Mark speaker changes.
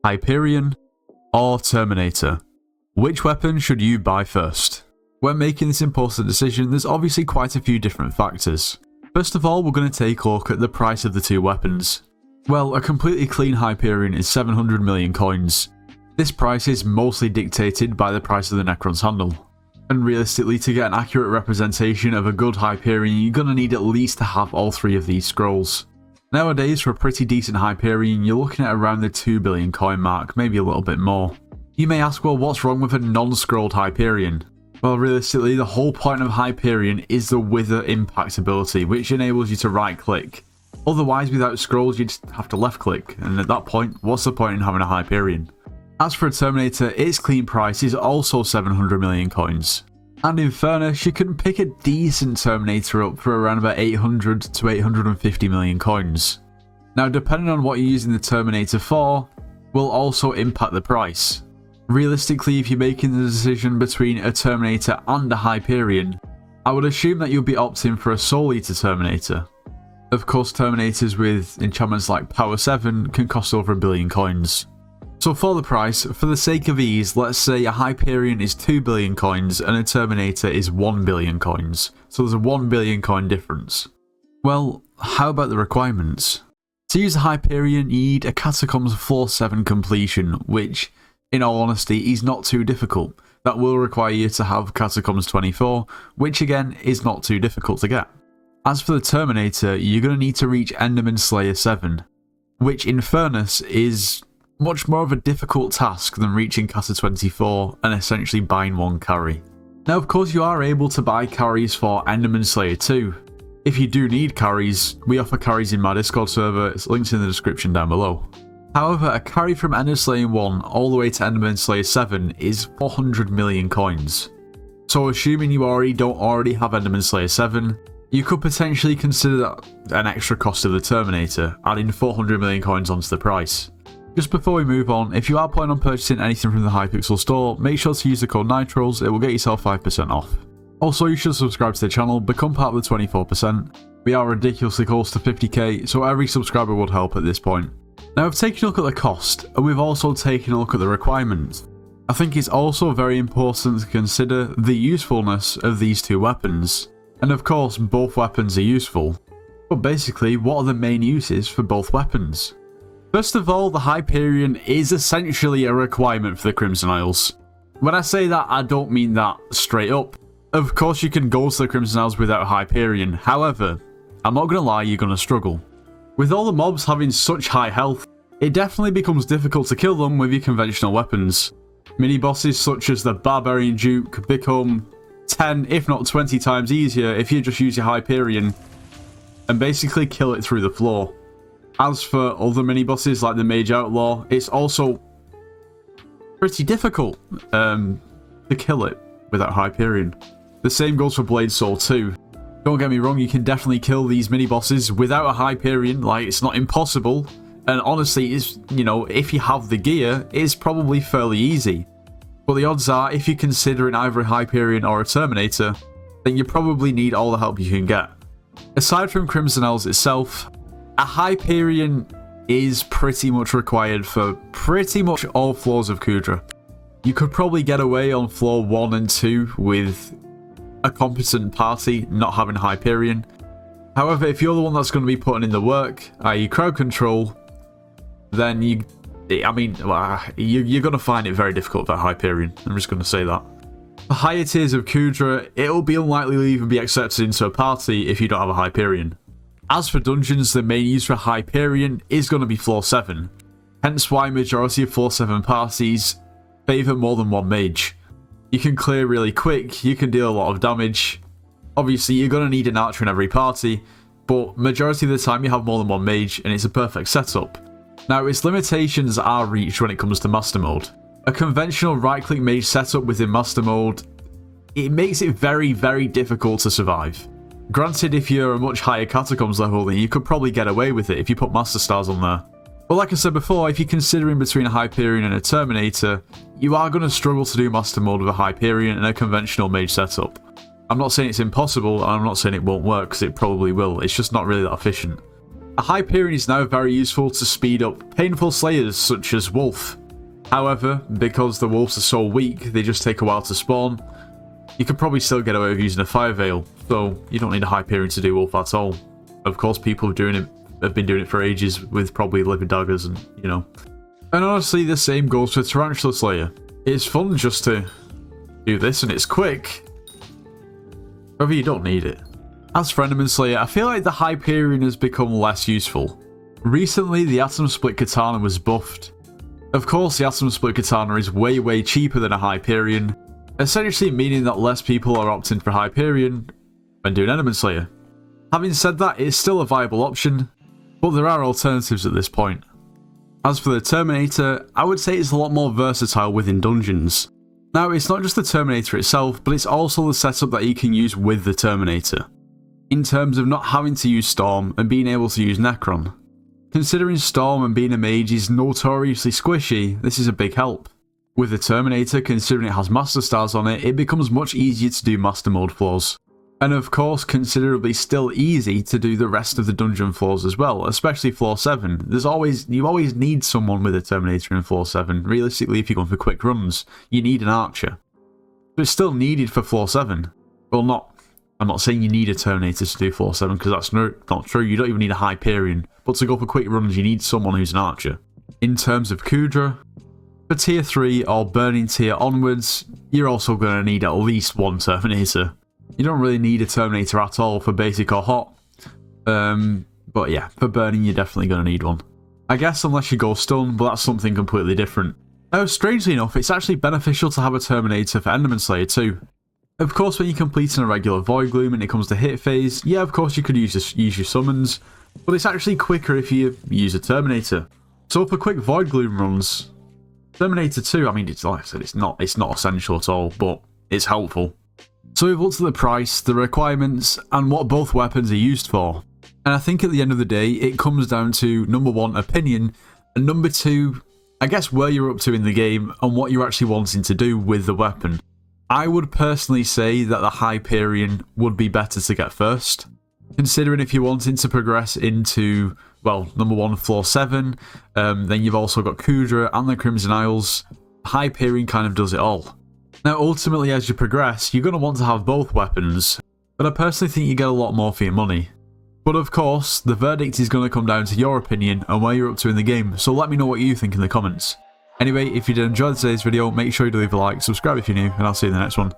Speaker 1: Hyperion, or Terminator? Which weapon should you buy first? When making this important decision, there's obviously quite a few different factors. First of all, we're going to take a look at the price of the two weapons. Well, a completely clean Hyperion is 700 million coins. This price is mostly dictated by the price of the Necron's handle. And realistically, to get an accurate representation of a good Hyperion, you're going to need at least to have all three of these scrolls. Nowadays, for a pretty decent Hyperion, you're looking at around the 2 billion coin mark, maybe a little bit more. You may ask, well, what's wrong with a non-scrolled Hyperion? Well, realistically, the whole point of Hyperion is the Wither impact ability, which enables you to right-click. Otherwise, without scrolls, you'd have to left-click, and at that point, what's the point in having a Hyperion? As for a Terminator, its clean price is also 700 million coins. And in fairness, you can pick a decent Terminator up for around about 800 to 850 million coins. Now, depending on what you're using the Terminator for, will also impact the price. Realistically, if you're making the decision between a Terminator and a Hyperion, I would assume that you'll be opting for a Soul Eater Terminator. Of course, Terminators with enchantments like Power 7 can cost over 1 billion coins. So for the price, for the sake of ease, let's say a Hyperion is 2 billion coins and a Terminator is 1 billion coins. So there's a 1 billion coin difference. Well, how about the requirements? To use a Hyperion, you need a Catacombs Floor 7 completion, which, in all honesty, is not too difficult. That will require you to have Catacombs 24, which again is not too difficult to get. As for the Terminator, you're going to need to reach Enderman Slayer 7, which in fairness is much more of a difficult task than reaching Kata 24 and essentially buying one carry. Now, of course, you are able to buy carries for Enderman Slayer 2. If you do need carries, we offer carries in my Discord server, it's linked in the description down below. However, a carry from Ender Slayer 1 all the way to Enderman Slayer 7 is 400 million coins. So assuming you don't already have Enderman Slayer 7, you could potentially consider that an extra cost of the Terminator, adding 400 million coins onto the price. Just before we move on, if you are planning on purchasing anything from the Hypixel store, make sure to use the code NITROS, it will get yourself 5% off. Also, you should subscribe to the channel, become part of the 24%. We are ridiculously close to 50k, so every subscriber would help at this point. Now, we've taken a look at the cost, and we've also taken a look at the requirements. I think it's also very important to consider the usefulness of these two weapons. And of course, both weapons are useful. But basically, what are the main uses for both weapons? First of all, the Hyperion is essentially a requirement for the Crimson Isles. When I say that, I don't mean that straight up. Of course, you can go to the Crimson Isles without a Hyperion. However, I'm not going to lie, you're going to struggle. With all the mobs having such high health, it definitely becomes difficult to kill them with your conventional weapons. Mini-bosses such as the Barbarian Duke become 10, if not 20 times easier if you just use your Hyperion and basically kill it through the floor. As for other mini-bosses like the Mage Outlaw, it's also pretty difficult to kill it without Hyperion. The same goes for Blade Soul 2. Don't get me wrong, you can definitely kill these mini-bosses without a Hyperion, like it's not impossible. And honestly, it's, if you have the gear, it's probably fairly easy. But the odds are, if you're considering either a Hyperion or a Terminator, then you probably need all the help you can get. Aside from Crimson Isles itself, a Hyperion is pretty much required for pretty much all floors of Kudra. You could probably get away on floor 1 and 2 with a competent party not having Hyperion. However, if you're the one that's going to be putting in the work, i.e. crowd control, then you're going to find it very difficult for Hyperion. I'm just going to say that. For higher tiers of Kudra, it will be unlikely to even be accepted into a party if you don't have a Hyperion. As for dungeons, the main use for Hyperion is going to be floor 7. Hence why majority of floor 7 parties favour more than one mage. You can clear really quick, you can deal a lot of damage. Obviously, you're going to need an archer in every party, but majority of the time you have more than one mage and it's a perfect setup. Now, its limitations are reached when it comes to Master Mode. A conventional right-click mage setup within Master Mode, it makes it very, very difficult to survive. Granted, if you're a much higher Catacombs level, then you could probably get away with it if you put Master Stars on there. But like I said before, if you're considering between a Hyperion and a Terminator, you are going to struggle to do Master Mode with a Hyperion and a conventional mage setup. I'm not saying it's impossible, and I'm not saying it won't work, because it probably will, it's just not really that efficient. A Hyperion is now very useful to speed up painful slayers such as Wolf. However, because the wolves are so weak, they just take a while to spawn, you could probably still get away with using a Fire Veil, so you don't need a Hyperion to do Wolf at all. Of course, people have been doing it for ages with probably Living Daggers and, you know. And honestly, the same goes for Tarantula Slayer. It's fun just to do this and it's quick. However, you don't need it. As for Enderman Slayer, I feel like the Hyperion has become less useful. Recently, the Atom Split Katana was buffed. Of course, the Atom Split Katana is way cheaper than a Hyperion, essentially meaning that less people are opting for Hyperion when doing Enderman Slayer. Having said that, it's still a viable option, but there are alternatives at this point. As for the Terminator, I would say it's a lot more versatile within dungeons. Now, it's not just the Terminator itself, but it's also the setup that you can use with the Terminator, in terms of not having to use Storm and being able to use Necron. Considering Storm and being a mage is notoriously squishy, this is a big help. With the Terminator, considering it has Master Stars on it, it becomes much easier to do Master Mode floors. And of course, considerably still easy to do the rest of the dungeon floors as well, especially floor 7. You always need someone with a Terminator in floor 7. Realistically, if you're going for quick runs, you need an archer. But it's still needed for floor 7. Well, I'm not saying you need a Terminator to do floor 7, because that's not true. You don't even need a Hyperion. But to go for quick runs, you need someone who's an archer. In terms of Kudra, for tier 3 or burning tier onwards, you're also going to need at least one Terminator. You don't really need a Terminator at all for basic or hot. But yeah, for burning you're definitely going to need one. I guess unless you go stun, but that's something completely different. Now, strangely enough, it's actually beneficial to have a Terminator for Enderman Slayer too. Of course, when you're completing a regular Void Gloom and it comes to hit phase, yeah, of course you could use your summons, but it's actually quicker if you use a Terminator. So for quick Void Gloom runs, Terminator 2, I mean, it's like I said, it's not essential at all, but it's helpful. So we've looked at the price, the requirements, and what both weapons are used for. And I think at the end of the day, it comes down to number 1, opinion, and number 2, I guess where you're up to in the game and what you're actually wanting to do with the weapon. I would personally say that the Hyperion would be better to get first, considering if you're wanting to progress into, well, number 1, floor 7, then you've also got Kudra and the Crimson Isles. Hyperion kind of does it all. Now, ultimately, as you progress, you're going to want to have both weapons, but I personally think you get a lot more for your money. But of course, the verdict is going to come down to your opinion and where you're up to in the game, so let me know what you think in the comments. Anyway, if you did enjoy today's video, make sure you leave a like, subscribe if you're new, and I'll see you in the next one.